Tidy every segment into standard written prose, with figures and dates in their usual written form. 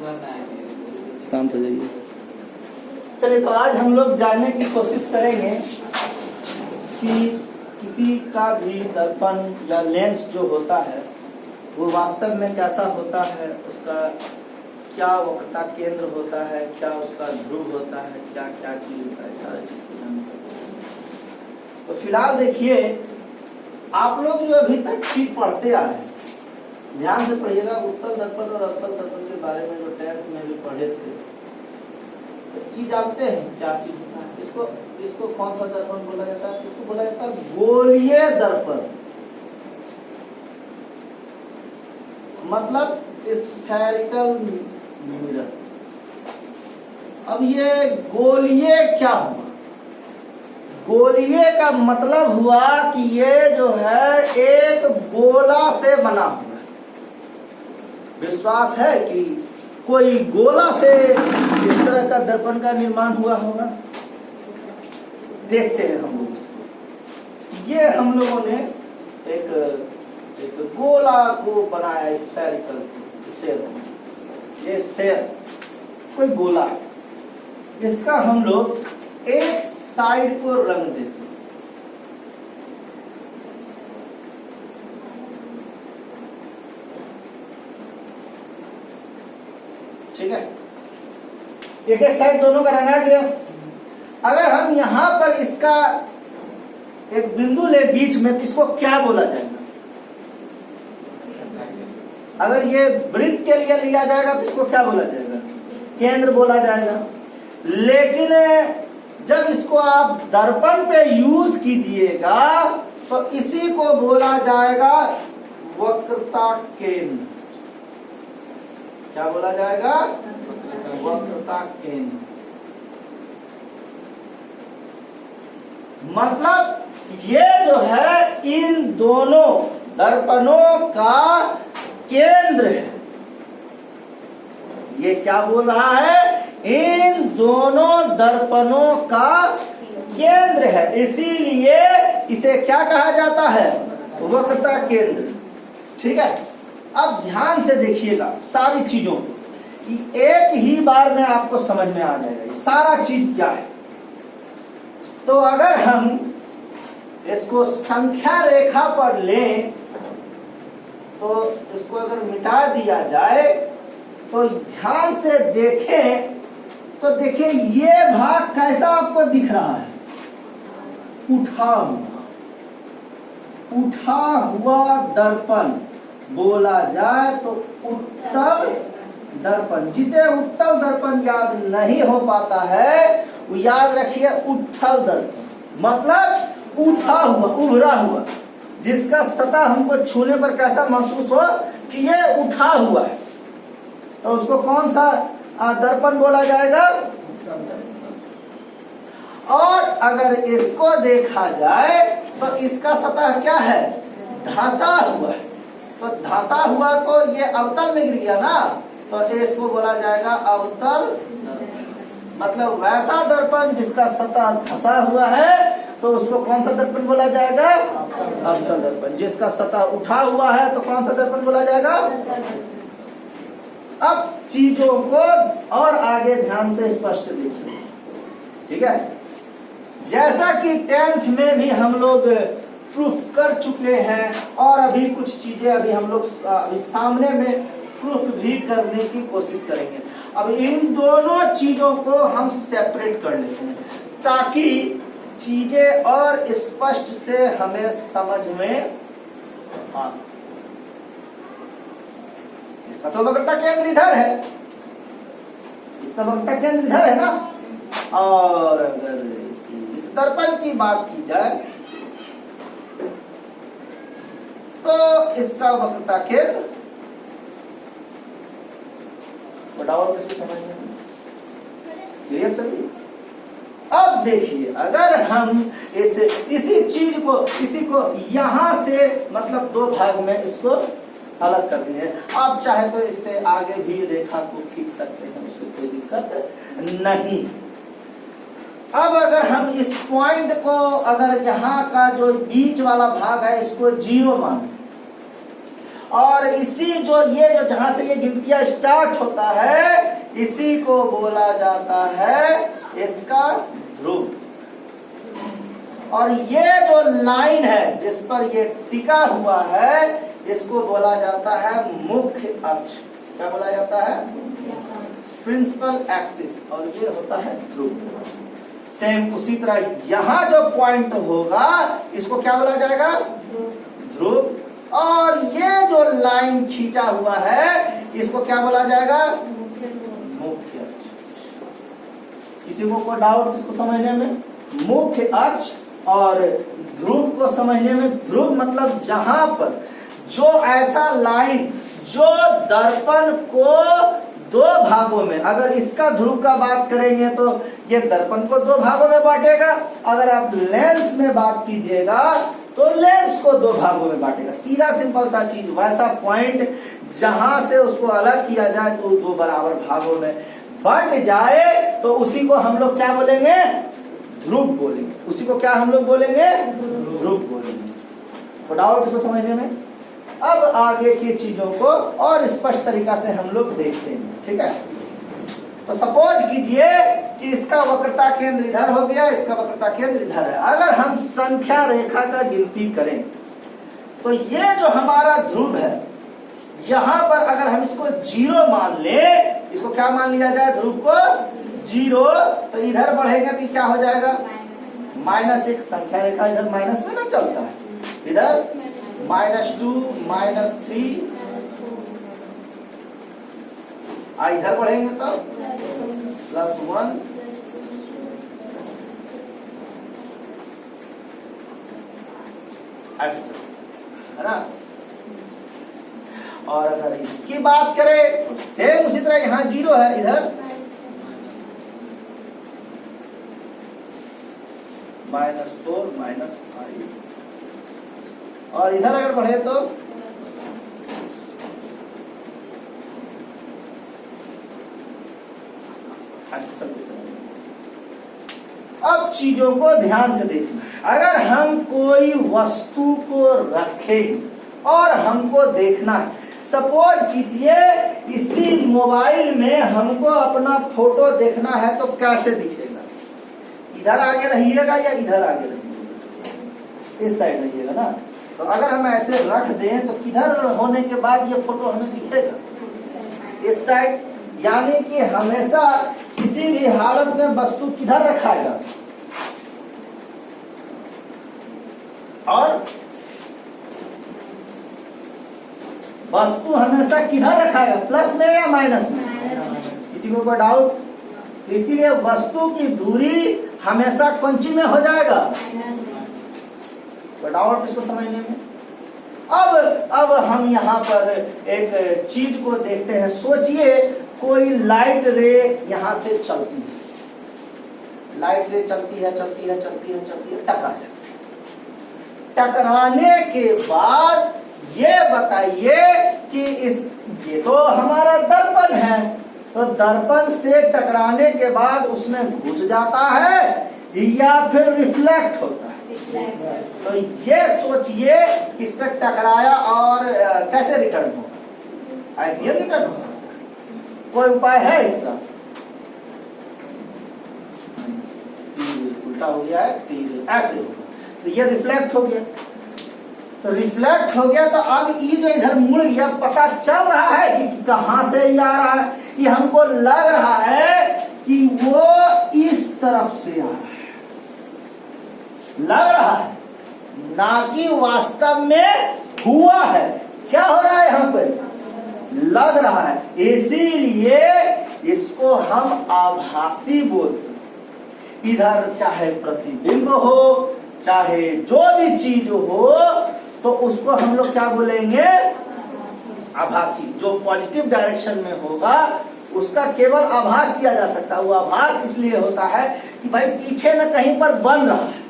शांत हो जाइए। चलिए, तो आज हम लोग जानने की कोशिश करेंगे कि किसी का भी दर्पण या लेंस जो होता है वो वास्तव में कैसा होता है, उसका क्या वक्रता केंद्र होता है, क्या उसका ध्रुव होता है, क्या क्या चीज होता है, सारी चीज। तो फिलहाल देखिए, आप लोग जो अभी तक चीज पढ़ते आए हैं, ध्यान से पढ़िएगा। उत्तल दर्पण और अवतल दर्पण के बारे में जो 10th में भी पढ़े थे, तो ये जानते हैं क्या चीज होता है। इसको कौन सा दर्पण बोला जाता है? इसको बोला जाता है गोलीय दर्पण, मतलब स्फेरिकल मिरर। अब ये गोलीय क्या हुआ? गोलीय का मतलब हुआ कि ये जो है एक गोला से बना हुआ है। विश्वास है कि कोई गोला से इस तरह का दर्पण का निर्माण हुआ होगा। देखते हैं हम लोग इसको। ये हम लोगों ने एक गोला को बनाया, स्फेरिकल स्फेयर। ये स्फेयर कोई गोला है, इसका हम लोग एक साइड को रंग देते हैं। ठीक है, एक साइड दोनों का रंगा गया। अगर हम यहां पर इसका एक बिंदु ले बीच में, तो इसको क्या बोला जाएगा? अगर ये वृत्त के लिए लिया जाएगा तो इसको क्या बोला जाएगा? केंद्र बोला जाएगा। लेकिन जब इसको आप दर्पण पे यूज कीजिएगा तो इसी को बोला जाएगा वक्रता केंद्र। क्या बोला जाएगा? वक्रता केंद्र। मतलब ये जो है इन दोनों दर्पणों का केंद्र है। ये क्या बोल रहा है? इन दोनों दर्पणों का केंद्र है, इसीलिए इसे क्या कहा जाता है? वक्रता केंद्र। ठीक है, अब ध्यान से देखिएगा सारी चीजों को, एक ही बार में आपको समझ में आ जाएगा ये सारा चीज क्या है। तो अगर हम इसको संख्या रेखा पर लें, तो इसको अगर मिटा दिया जाए तो ध्यान से देखें तो देखिए ये भाग कैसा आपको दिख रहा है? उठा हुआ दर्पण बोला जाए तो उत्तल दर्पण। जिसे उत्तल दर्पण याद नहीं हो पाता है वो याद रखिए उत्तल दर्पण मतलब उठा हुआ, उभरा हुआ, जिसका सतह हमको छूने पर कैसा महसूस हो कि ये उठा हुआ है, तो उसको कौन सा दर्पण बोला जाएगा? और अगर इसको देखा जाए तो इसका सतह क्या है? धंसा हुआ है। तो धंसा हुआ को ये अवतल में गिर गया ना, तो इसको बोला जाएगा अवतल। मतलब वैसा दर्पण जिसका सतह धंसा हुआ है तो उसको कौन सा दर्पण बोला जाएगा? अवतल दर्पण। जिसका सतह उठा हुआ है तो कौन सा दर्पण बोला जाएगा? अब चीजों को और आगे ध्यान से स्पष्ट देखिए। ठीक है, जैसा कि 10th में भी हम लोग प्रूफ कर चुके हैं और अभी कुछ चीजें अभी हम लोग अभी सामने में प्रूफ भी करने की कोशिश करेंगे। अब इन दोनों चीजों को हम सेपरेट कर लेते हैं ताकि चीजें और स्पष्ट से हमें समझ में आ सके। इसका तो वक्रता केंद्र इधर है, इसका वक्रता केंद्र इधर है ना। और अगर इस दर्पण की बात की जाए तो इसका वक्रता केंद्र बताओ किसको समझ में क्लियर सभी? अब देखिए, अगर हम इसी को यहां से मतलब दो भाग में इसको अलग कर दिए, आप चाहे तो इससे आगे भी रेखा को खींच सकते हैं, उससे कोई दिक्कत नहीं। अब अगर हम इस पॉइंट को, अगर यहाँ का जो बीच वाला भाग है इसको 0 माने और इसी जो ये जो जहां से ये गिनतियां स्टार्ट होता है, इसी को बोला जाता है इसका ध्रुव। और ये जो लाइन है जिस पर ये टिका हुआ है, इसको बोला जाता है मुख्य अक्ष। क्या बोला जाता है? Principal axis. और ये होता है ध्रुव। सेम उसी तरह यहाँ जो पॉइंट होगा, इसको क्या बोला जाएगा? ध्रुव। और ये जो लाइन खींचा हुआ है, इसको क्या बोला जाएगा? मुख्य अक्ष। किसी को कोई डाउट इसको समझने में? मुख्य अक्ष और ध्रुव को समझने में, ध्रुव मतलब जहां पर जो ऐसा लाइन जो दर्पण को दो भागों में, अगर इसका ध्रुव का बात करेंगे तो ये दर्पण को दो भागों में बांटेगा। अगर आप लेंस में बात कीजिएगा तो लेंस को दो भागों में बांटेगा। सीधा सिंपल सा चीज, वैसा पॉइंट जहां से उसको अलग किया जाए तो दो बराबर भागों में बंट जाए, तो उसी को हम लोग क्या बोलेंगे? ध्रुव बोलेंगे। उसी को क्या हम लोग बोलेंगे? ध्रुव बोलेंगे। तो डाउट इसको समझने में? अब आगे की चीजों को और स्पष्ट तरीका से हम लोग देखते हैं। ठीक है, तो सपोज कीजिए कि इसका वक्रता केंद्र इधर हो गया, इसका वक्रता केंद्र इधर है। अगर हम संख्या रेखा का गिनती करें तो ये जो हमारा ध्रुव है, यहां पर अगर हम इसको 0 मान ले, इसको क्या मान लिया जाए? ध्रुव को 0, तो इधर बढ़ेगा तो क्या हो जाएगा? -1। संख्या रेखा इधर माइनस में ना चलता है, इधर -2, -3, इधर बढ़ेंगे तो +1, ऐसे है ना। और अगर इसकी बात करें तो सेम उसी तरह यहाँ 0 है, इधर -4, -5, और इधर अगर बढ़े तो अब चीजों को ध्यान से देखना है। अगर हम कोई वस्तु को रखें और हमको देखना है, सपोज कीजिए इसी मोबाइल में हमको अपना फोटो देखना है, तो कैसे दिखेगा? इधर आगे रहिएगा या इधर आगे रहिएगा? इस साइड रहिएगा ना। तो अगर हम ऐसे रख दें तो किधर होने के बाद ये फोटो हमें दिखेगा? इस साइड। यानी कि हमेशा किसी भी हालत में वस्तु किधर रखाएगा? और वस्तु हमेशा किधर रखाएगा? प्लस में या माइनस में? किसी को कोई डाउट? तो इसीलिए वस्तु की दूरी हमेशा कौन सी में हो जाएगा? तो डाउट इसको समझने में? अब हम यहाँ पर एक चीज को देखते हैं। सोचिए कोई लाइट रे यहाँ से चलती है, लाइट रे चलती है, टकरा जाती है। टकराने के बाद ये बताइए कि ये तो हमारा दर्पण है, तो दर्पण से टकराने के बाद उसमें घुस जाता है या फिर रिफ्लेक्ट होता है? तो ये सोचिए इस पर टकराया और कैसे रिटर्न होगा? ऐसे ही रिटर्न हो सकता है। कोई उपाय है इसका? उल्टा हो गया है, ऐसे होगा तो ये रिफ्लेक्ट हो गया। तो रिफ्लेक्ट हो गया तो अब ये जो इधर मुड़ गया, पता चल रहा है कि कहां से ये आ रहा है। ये हमको लग रहा है कि वो इस तरफ से आ रहा है, लग रहा है, ना कि वास्तव में हुआ है। क्या हो रहा है यहाँ पे? लग रहा है। इसीलिए इसको हम आभासी बोलते हैं। इधर चाहे प्रतिबिंब हो, चाहे जो भी चीज हो, तो उसको हम लोग क्या बोलेंगे? आभासी। जो पॉजिटिव डायरेक्शन में होगा उसका केवल आभास किया जा सकता है। वो आभास इसलिए होता है कि भाई पीछे न कहीं पर बन रहा है,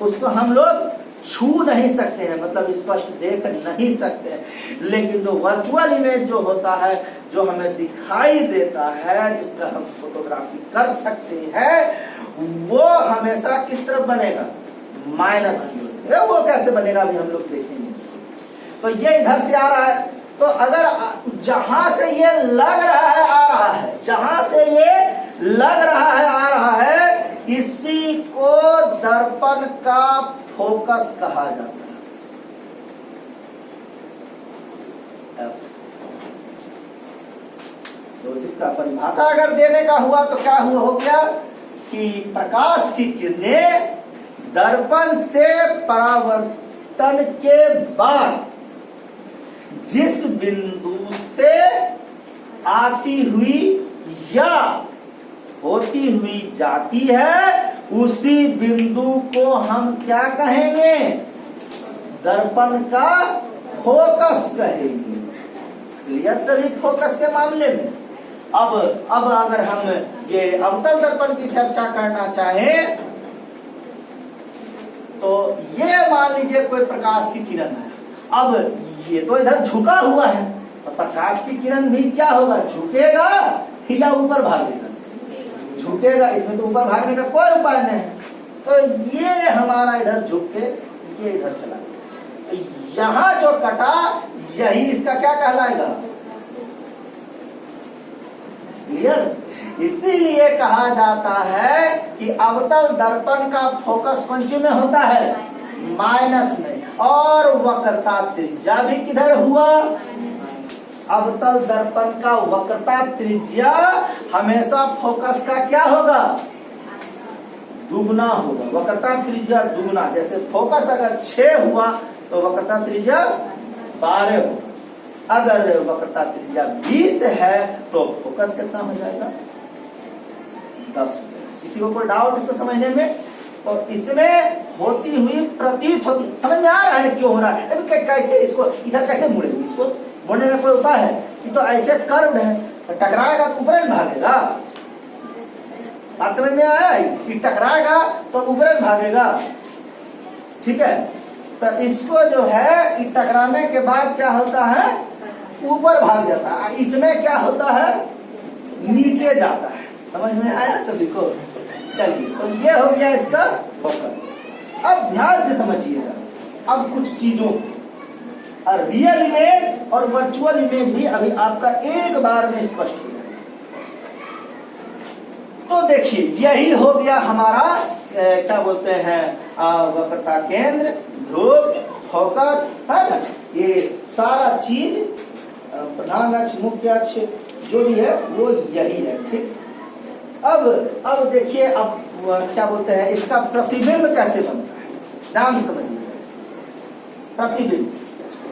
उसको हम लोग छू नहीं सकते हैं, मतलब स्पष्ट देख नहीं सकते हैं। लेकिन जो वर्चुअल इमेज जो होता है, जो हमें दिखाई देता है, जिसका हम फोटोग्राफी कर सकते हैं, वो हमेशा किस तरफ बनेगा? माइनस की ओर। वो कैसे बनेगा अभी हम लोग देखेंगे। तो ये इधर से आ रहा है, तो अगर जहां से ये लग रहा है आ रहा है, जहां से ये लग रहा है आ रहा है, इसी को दर्पण का फोकस कहा जाता है। तो इसका परिभाषा अगर देने का हुआ तो क्या हुआ हो गया कि प्रकाश की किरणें दर्पण से परावर्तन के बाद जिस बिंदु से आती हुई या होती हुई जाती है, उसी बिंदु को हम क्या कहेंगे? दर्पण का फोकस कहेंगे। क्लियर सभी फोकस के मामले में। अब अगर हम ये अवतल दर्पण की चर्चा करना चाहें तो ये मान लीजिए कोई प्रकाश की किरण है। अब ये तो इधर झुका हुआ है, तो प्रकाश की किरण भी क्या होगा? झुकेगा या ऊपर भागेगा? झुकेगा। इसमें तो ऊपर भागने का कोई उपाय नहीं। तो ये हमारा इधर झुक के ये इधर चला गया, तो यहां जो कटा यही इसका क्या कहलाएगा? क्लियर? इसीलिए कहा जाता है कि अवतल दर्पण का फोकस कौन सी में होता है? माइनस में। और वक्रता त्रिज्या भी किधर हुआ? अवतल दर्पण का वक्रता त्रिज्या हमेशा फोकस का क्या होगा? दुगना होगा। वक्रता त्रिज्या दुगना। जैसे फोकस अगर 6 हुआ तो वक्रता त्रिज्या 12 होगा। अगर वक्रता त्रिज्या 20 है तो फोकस कितना हो जाएगा? 10। किसी को कोई डाउट इसको समझने में? तो इसमें होती हुई प्रतीत होती, समझ में आ रहा है क्यों हो रहा है? कैसे इसको इधर कैसे मुड़ेगी? इसको मुड़ने का कोई उपाय है? कि तो ऐसे कर्व है, तो टकराएगा तो ऊपर भागेगा। बात समझ में आया? कि टकराएगा तो ऊपर भागेगा। ठीक है, तो इसको जो है इस टकराने के बाद क्या होता है? ऊपर भाग जाता है। इसमें क्या होता है? नीचे जाता है। समझ में आया सभी को? चलिए, तो ये हो गया इसका फोकस। अब ध्यान से समझिएगा। अब कुछ चीजों और रियल इमेज और वर्चुअल इमेज भी अभी आपका एक बार में स्पष्ट हो जाएगा। तो देखिए, यही हो गया हमारा क्या बोलते हैं? वक्रता केंद्र, ध्रुव, फोकस, है ना? ये सारा चीज प्रधान अक्ष, मुख्य अक्ष जो भी है वो यही है। ठीक। अब देखिए, अब क्या बोलते हैं, इसका प्रतिबिंब कैसे बनता है? ध्यान से समझिए। प्रतिबिंब,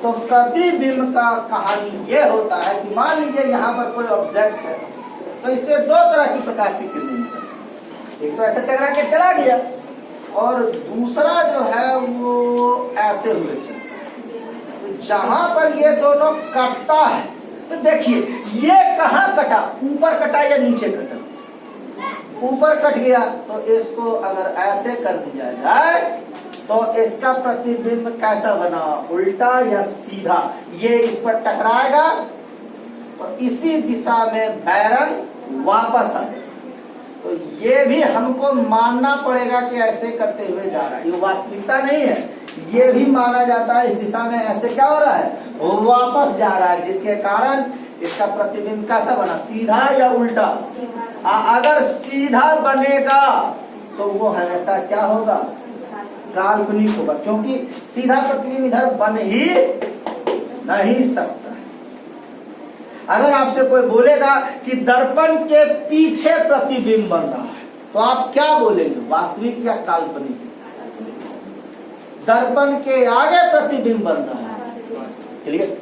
तो प्रतिबिंब का कहानी ये होता है कि मान लीजिए यहाँ पर कोई ऑब्जेक्ट है, तो इससे 2 तरह की प्रकाश की किरणें निकलती। एक तो ऐसे टकरा के चला गया, और दूसरा जो है वो ऐसे हुए चलता है। तो जहां पर ये दोनों कटता है, तो देखिए ये कहाँ कटा? ऊपर कटा या नीचे कटा? ऊपर कट गया। तो इसको अगर ऐसे कर दिया जाए तो इसका प्रतिबिंब कैसा बना? उल्टा या सीधा? ये इस पर टकराएगा तो इसी दिशा में बैरंग वापस आएगा। तो ये भी हमको मानना पड़ेगा कि ऐसे करते हुए जा रहा है। ये वास्तविकता नहीं है, ये भी माना जाता है। इस दिशा में ऐसे क्या हो रहा है? वापस जा रहा है, जिसके कारण इसका प्रतिबिंब कैसा बना? सीधा या उल्टा? अगर सीधा बनेगा तो वो हमेशा क्या होगा? काल्पनिक होगा, क्योंकि सीधा प्रतिबिंब इधर बन ही नहीं सकता। अगर आपसे कोई बोलेगा कि दर्पण के पीछे प्रतिबिंब बन रहा है, तो आप क्या बोलेंगे? वास्तविक या काल्पनिक? दर्पण के आगे प्रतिबिंब बन रहा है, चलिए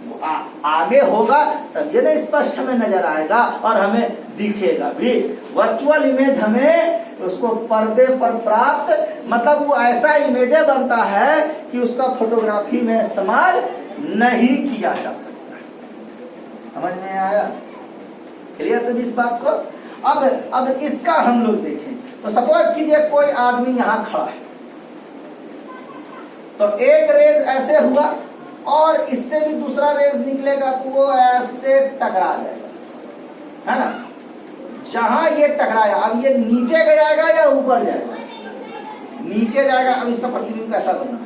आगे होगा तब ये नहीं स्पष्ट हमें नजर आएगा और हमें दिखेगा भी। वर्चुअल इमेज हमें उसको पर्दे पर प्राप्त, मतलब वो ऐसा इमेज बनता है कि उसका फोटोग्राफी में इस्तेमाल नहीं किया जा सकता। समझ में आया? क्लियर सभी इस बात को? अब इसका हम लोग देखें। तो सपोज कीजिए कोई आदमी यहाँ खड़ा है, तो एक रेज ऐसे हुआ और इससे भी दूसरा रेज निकलेगा, तो वो ऐसे टकरा जाएगा, है ना? जहां ये टकराया, अब ये नीचे जाएगा या ऊपर जाएगा? नीचे जाएगा। अब इसका प्रतिबिंब कैसा बना?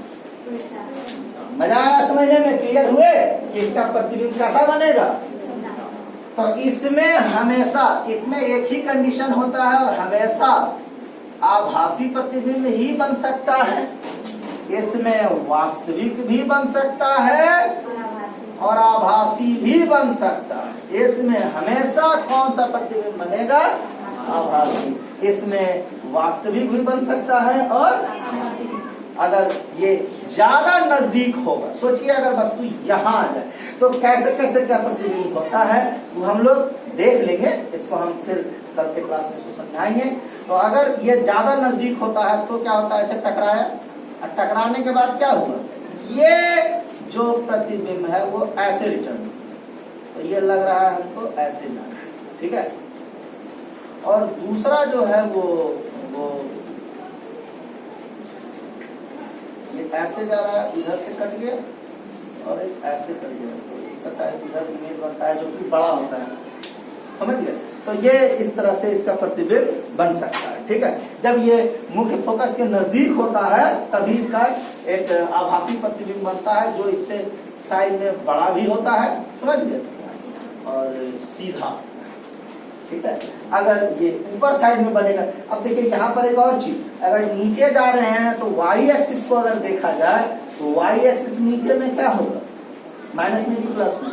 मजा आया समझने में? क्लियर हुए कि इसका प्रतिबिंब कैसा बनेगा? तो इसमें हमेशा, इसमें एक ही कंडीशन होता है और हमेशा आभासी प्रतिबिंब ही बन सकता है। इसमें वास्तविक भी बन सकता है और आभासी भी बन सकता है। इसमें हमेशा कौन सा प्रतिबिंब बनेगा? आभासी। इसमें वास्तविक भी बन सकता है और अगर ये ज्यादा नजदीक होगा, सोचिए अगर वस्तु यहाँ आ जाए तो कैसे कैसे क्या प्रतिबिंब होता है वो हम लोग देख लेंगे। इसको हम फिर कल के क्लास में इसको समझाएंगे। तो अगर ये ज्यादा नजदीक होता है तो क्या होता है? ऐसे टकराया और टकराने के बाद क्या हुआ? ये जो प्रतिबिंब है वो ऐसे रिटर्न, तो ये लग रहा है हमको ऐसे जा रहा है, ठीक है। और दूसरा जो है वो ये ऐसे जा रहा है, इधर से कट गया और एक ऐसे कट गया, तो इसका शायद इधर इमेज बनता है जो कि बड़ा होता है, समझ गए? तो ये इस तरह से इसका प्रतिबिंब बन सकता है, ठीक है। जब ये मुख्य फोकस के नजदीक होता है तभी इसका एक आभासी प्रतिबिंब बनता है जो इससे साइज में बड़ा भी होता है, समझ गए, और सीधा, ठीक है। अगर ये ऊपर साइड में बनेगा, अब देखिए यहाँ पर एक और चीज, अगर नीचे जा रहे हैं तो वाई एक्सिस को अगर देखा जाए तो वाई एक्सिस नीचे में क्या होगा? माइनस में कि प्लस में?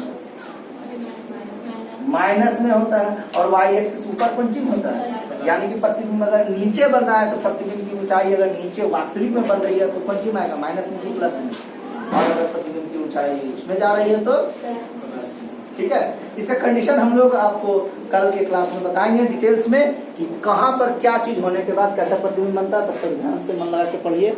माइनस में होता है। और वाई एक्सिस ऊपर पंचिम होता है, यानी कि प्रतिबिंब अगर नीचे बन रहा है तो प्रतिबिंब की ऊंचाई अगर नीचे वास्तविक में बन रही है तो पंचिम आएगा, माइनस में कि प्लस में? और अगर प्रतिबिंब की ऊंचाई उसमें जा रही है तो, ठीक है। इसका कंडीशन हम लोग आपको कल के क्लास में बताएंगे डिटेल्स में कि कहां पर क्या चीज होने के बाद कैसा प्रतिबिंब बनता है। तब तक ध्यान से मन लगा के पढ़िए।